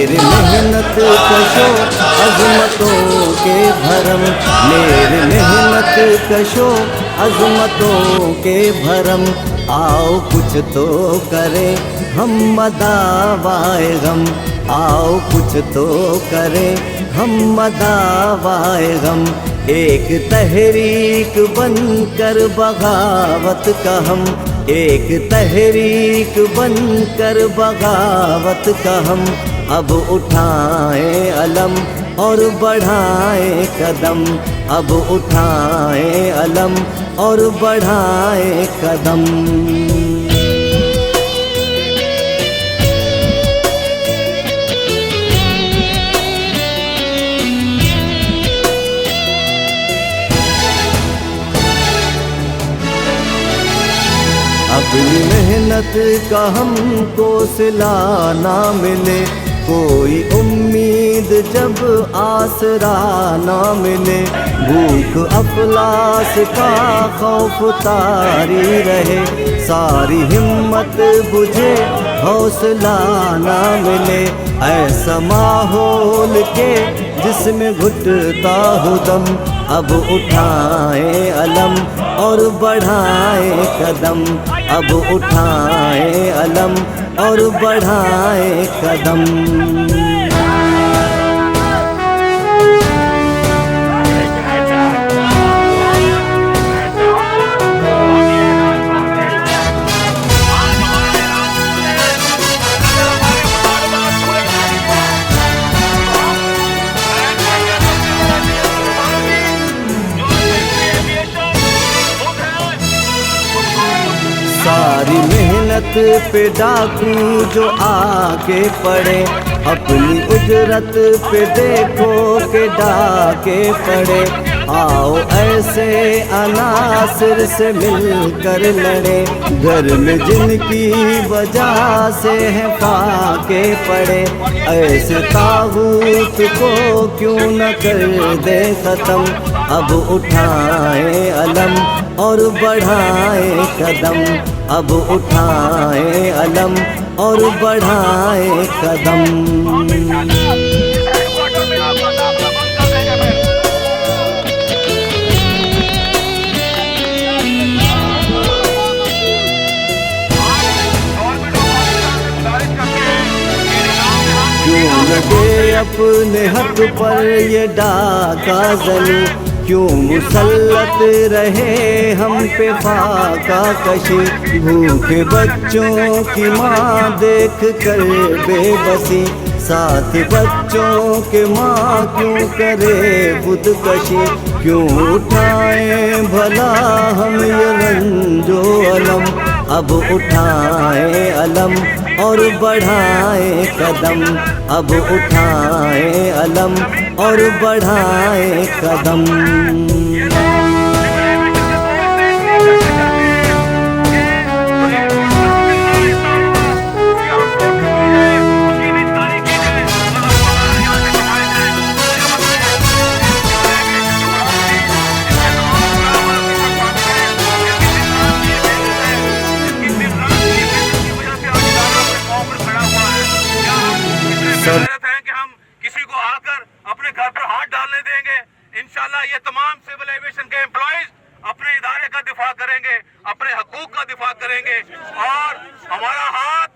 मेरी मेहनत कशो अज़मतों के भरम, मेरी मेहनत कशो अज़मतों के भरम। आओ कुछ तो करें हम मदावाए गम, आओ कुछ तो करें हम मदावाए गम। एक तहरीक बनकर बगावत का हम, एक तहरीक बनकर बगावत का हम। अब उठाएं अलम और बढ़ाएं कदम, अब उठाएं अलम और बढ़ाएं कदम। अपनी मेहनत का हमको सिला ना मिले, कोई उम्मीद जब आसरा ना मिले। भूख अफलास का खौफ तारी रहे, सारी हिम्मत बुझे हौसला ना मिले। ऐसा माहौल के जिसमें घुटता हो दम, अब उठाएं अलम और बढ़ाएं कदम, अब उठाएं अलम और बढ़ाएं कदम। सारी मेहनत पे डाकू जो आके पड़े, अपनी उजरत पे देखो के डाके पड़े। आओ ऐसे अनासिर से मिलकर लड़े, घर में जिनकी वजह से है फाके पड़े। ऐसे तागूत को क्यों न कर दे खत्म, अब उठाएं अलम और बढ़ाएं कदम, अब उठाएं अलम और बढ़ाएं कदम। क्यों लगे अपने हक पर ये डाका जनी, क्यों मुसल्लत रहे हम पे फाका कशी। भूखे बच्चों की माँ देख कर बेबसी, साथ बच्चों के माँ क्यों करे खुदकशी। क्यों उठाएं भला हम ये रंजो अलम, अब उठाएं अलम और बढ़ाएं कदम, अब उठाएं अलम और बढ़ाएं कदम। है कि हम किसी को आकर अपने घर पर हाथ डालने देंगे। इंशाल्लाह ये तमाम सिविल एविएशन के एम्प्लॉइज अपने इदारे का दिफा करेंगे, अपने हकूक का दिफा करेंगे और हमारा हाथ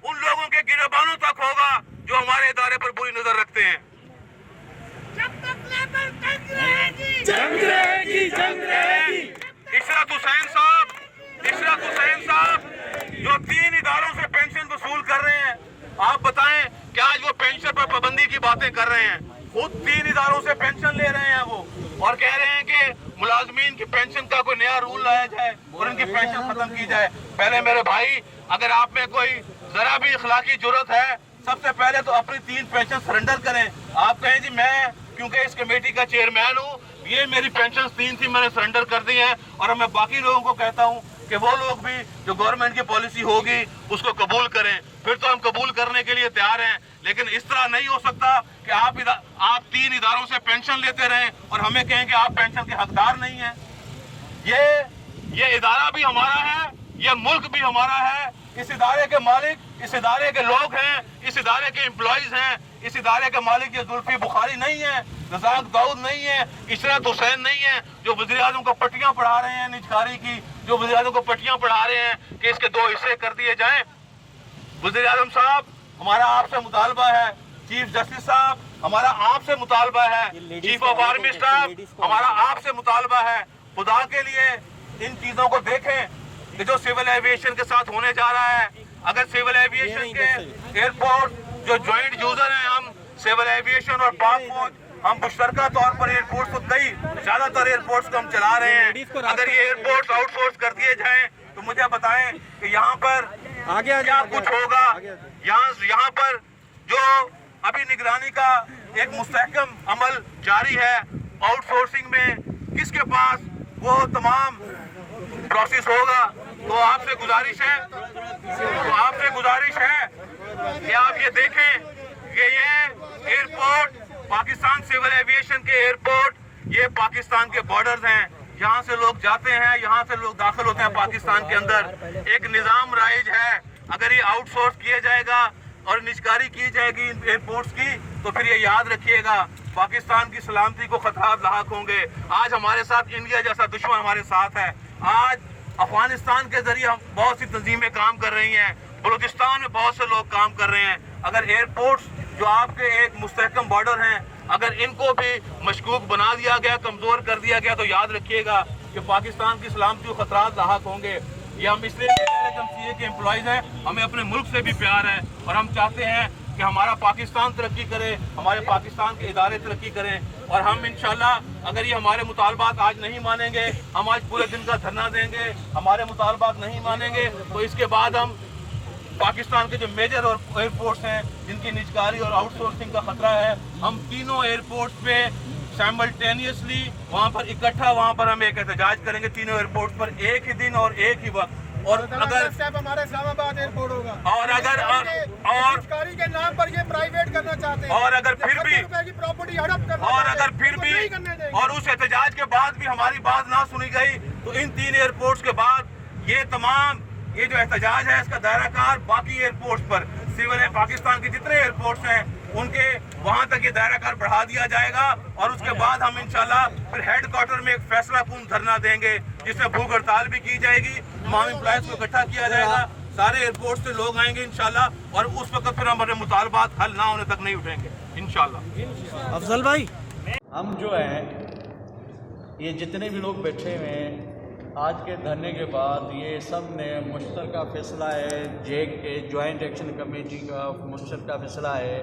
उन लोगों के गिरबानों तक होगा जो हमारे इदारे पर बुरी नजर रखते हैं। जब तक लेबर जंग रहेगी, जंग रहेगी, जंग रहेगी। इशरत हुसैन साहब जो 3 इदारों से पेंशन वसूल कर रहे हैं, आप बताएं क्या आज वो पेंशन पर पाबंदी की बातें कर रहे हैं? खुद 3 इदारों से पेंशन ले रहे हैं वो, और कह रहे हैं कि मुलाजमीन की पेंशन का कोई नया रूल लाया जाए और उनकी पेंशन खत्म की जाए। पहले मेरे भाई, अगर आप में कोई जरा भी इखलाकी जुर्रत है, सबसे पहले तो अपनी 3 पेंशन सरेंडर करें। आप कहें जी मैं क्योंकि इस कमेटी का चेयरमैन हूँ, ये मेरी पेंशन 3 थी, मैंने सरेंडर कर दी है। और मैं बाकी लोगों को कहता हूँ कि वो लोग भी जो गवर्नमेंट की पॉलिसी होगी उसको कबूल करें, फिर तो हम कबूल करने के लिए तैयार हैं। लेकिन इस तरह नहीं हो सकता कि आप 3 इदारों से पेंशन लेते रहें और हमें कहें कि आप पेंशन के हकदार नहीं हैं। ये इदारा भी हमारा है, ये मुल्क भी हमारा है इस इदारे के मालिक इस इदारे के लोग हैं, इस इदारे के एम्प्लॉइज हैं। इस इदारे के मालिक ये जुल्फी बुखारी नहीं है, रज़ाक दाऊद नहीं है, इशरत हुसैन नहीं है, जो वज़ीर आज़म को पट्टियां पढ़ा रहे हैं निजकारी की, जो वज़ीर आज़म को पट्टियां पढ़ा रहे हैं कि इसके 2 हिस्से कर दिए जाएं। वज़ीर आज़म साहब, हमारा आपसे मुतालबा है, चीफ जस्टिस साहब हमारा आपसे मुतालबा है, चीफ ऑफ आर्मी स्टाफ हमारा आपसे मुतालबा है, खुदा के लिए इन चीजों को देखें कि जो सिविल एविएशन के साथ होने जा रहा है। अगर सिविल एविएशन के एयरपोर्ट जो ज्वाइंट यूजर हैं, हम सिविल एविएशन और पाक फौज, हम मुश्तरका तौर पर एयरपोर्ट तो कई ज्यादातर एयरपोर्ट्स को हम चला रहे हैं। अगर ये एयरपोर्ट आउटसोर्स कर दिए जाएं तो मुझे बताएं कि यहाँ पर क्या कुछ होगा। यहाँ पर जो अभी निगरानी का एक मुस्तहकम अमल जारी है, आउटसोर्सिंग में किसके पास वो तमाम प्रोसेस होगा। तो आपसे गुजारिश है कि आप ये देखें कि ये एयरपोर्ट पाकिस्तान सिविल एविएशन के एयरपोर्ट ये पाकिस्तान के बॉर्डर्स हैं, यहाँ से लोग जाते हैं, यहाँ से लोग दाखिल होते हैं पाकिस्तान के अंदर। एक निज़ाम राइज है, अगर ये आउटसोर्स किया जाएगा और निजकारी की जाएगी एयरपोर्ट्स की तो फिर ये याद रखिएगा पाकिस्तान की सलामती को खतरात लाहक होंगे। आज हमारे साथ इंडिया जैसा दुश्मन हमारे साथ है। आज अफगानिस्तान के जरिए हम बहुत सी तंजीमें काम कर रही हैं, बलूचिस्तान में बहुत से लोग काम कर रहे हैं। अगर एयरपोर्ट्स जो आपके एक मुस्तहकम बॉर्डर हैं, अगर इनको भी मशकूक बना दिया गया, कमजोर कर दिया गया तो याद रखिएगा कि पाकिस्तान की सलामती को खतरात लाहक होंगे। ये हम इसलिए हम सीए के एम्प्लॉइज हैं, हमें अपने मुल्क से भी प्यार है और हम चाहते हैं कि हमारा पाकिस्तान तरक्की करे, हमारे पाकिस्तान के इदारे तरक्की करें। और हम इंशाल्लाह अगर ये हमारे मुतालबात आज नहीं मानेंगे, हम आज पूरे दिन का धरना देंगे, हमारे मुतालबात नहीं मानेंगे तो इसके बाद हम पाकिस्तान के जो मेजर और एयरपोर्ट्स हैं जिनकी निजकारी और आउटसोर्सिंग का खतरा है, हम तीनों एयरपोर्ट्स पे साइमल्टेनियसली वहाँ पर इकट्ठा वहाँ पर हम एक एहतजाज करेंगे, तीनों एयरपोर्ट पर एक ही दिन और एक ही वक्त। और अगर हमारे इस्लामाबाद एयरपोर्ट होगा और अगर और के नाम पर ये प्राइवेट करना चाहते हैं और अगर फिर भी की प्रॉपर्टी हड़प करना और अगर फिर तो भी नहीं करने देंगे। और उस एहतजाज के बाद भी हमारी बात ना सुनी गई तो इन 3 एयरपोर्ट्स के बाद ये तमाम ये जो एहतजाज है इसका दायरा कार बाकी एयरपोर्ट्स पर सिविल पाकिस्तान के जितने एयरपोर्ट्स हैं उनके वहां तक ये दायरा कार बढ़ा दिया जाएगा। और उसके बाद हम इंशाल्लाह फिर हेडक्वार्टर में एक फैसला कून धरना देंगे जिसमें भूख हड़ताल भी की जाएगी, तमाम एम्प्लॉइज को इकट्ठा किया जाएगा, सारे एयरपोर्ट से लोग आएंगे इंशाल्लाह और उस वक्त फिर हमारे मुतालबात हल ना होने तक नहीं उठेंगे इंशाल्लाह। अफजल भाई, हम जो हैं ये जितने भी लोग बैठे हुए हैं आज के धरने के बाद ये सब ने मुश्तरका फ़ैसला है, जेक के जॉइंट एक्शन कमेटी का मुश्तरका फ़ैसला है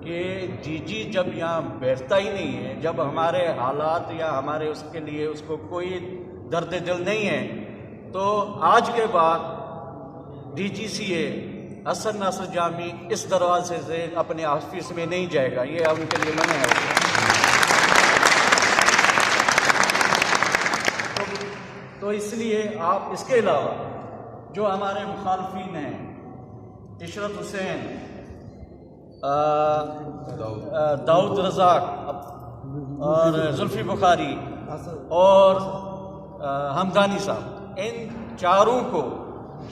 कि जीजी जब यहाँ बैठता ही नहीं है, जब हमारे हालात या हमारे उसके लिए उसको कोई दर्द दिल नहीं है, तो आज के बाद DGCA हसन नासिर जामी इस दरवाजे से अपने ऑफिस में नहीं जाएगा। ये उनके लिए मना है। तो इसलिए आप इसके अलावा जो हमारे मुखालफिन हैं, इशरत हुसैन, दाऊद रज़ाक और जुल्फी बुखारी और हमदानी साहब, इन चारों को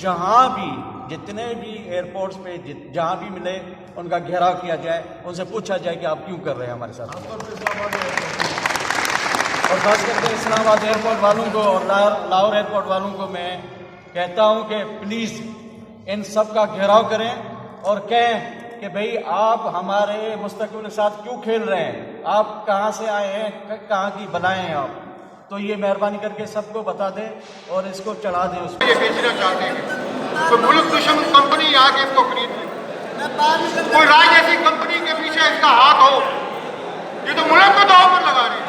जहाँ भी जितने भी एयरपोर्ट्स पे जहाँ भी मिले उनका घेराव किया जाए, उनसे पूछा जाए कि आप क्यों कर रहे हैं हमारे साथ। और ख़ास करके इस्लामाबाद एयरपोर्ट वालों को और लाहौर एयरपोर्ट वालों को मैं कहता हूं कि प्लीज़ इन सब का घेराव करें और कहें कि भाई आप हमारे मुस्तकबिल के साथ क्यों खेल रहे हैं, आप कहां से आए हैं, कहां की बनाए हैं आप। तो ये मेहरबानी करके सबको बता दें और इसको चढ़ा दें। उसको ये बेचना चाहते हैं तो मुल्क दुश्मन कंपनी आके इसको खरीद ले, कोई राजनीति कंपनी के पीछे इसका हाथ हो। ये तो मुल्क को दांव पर लगा रहे हैं,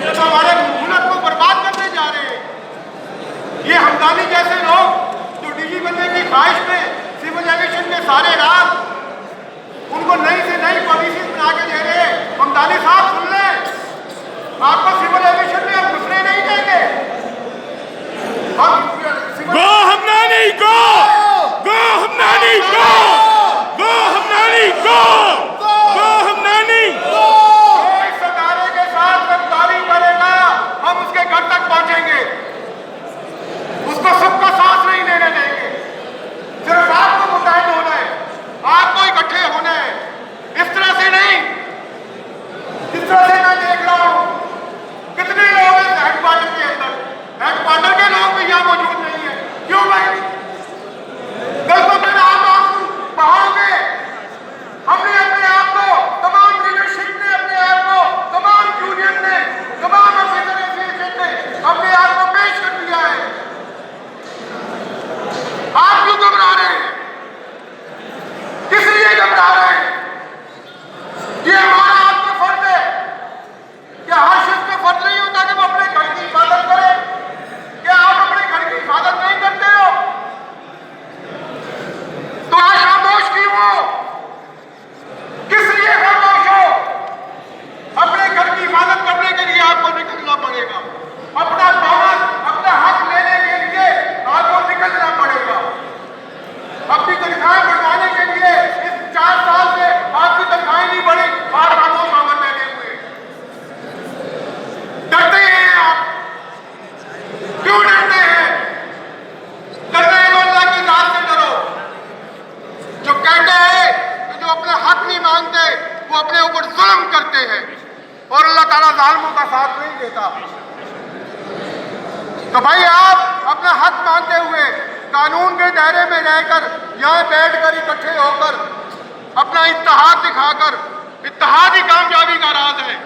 तो हमारे मुल्क को बर्बाद करने जा रहे हैं। ये हमदानी जैसे लोग जो डीजी बनने की ख्वाहिश में सिविल एविएशन के सारे राज उनको नई से नई पॉलिसी बना के दे रहे हैं। हमदानी साहब सुन लें, आपको सिविल एविएशन में हम घुसने नहीं देंगे। गो हमदानी गो, गो हमदानी गो, गो हमदानी गो, गो हमदानी गो। हम उसके घर तक पहुंचेंगे, उसको सबका सांस नहीं लेने देंगे। जवाब नहीं देता। तो भाई आप अपना हक मानते हुए कानून के दायरे में रहकर यहाँ बैठकर इकट्ठे होकर अपना इत्तेहाद दिखाकर, इत्तेहाद ही कामयाबी का राज है।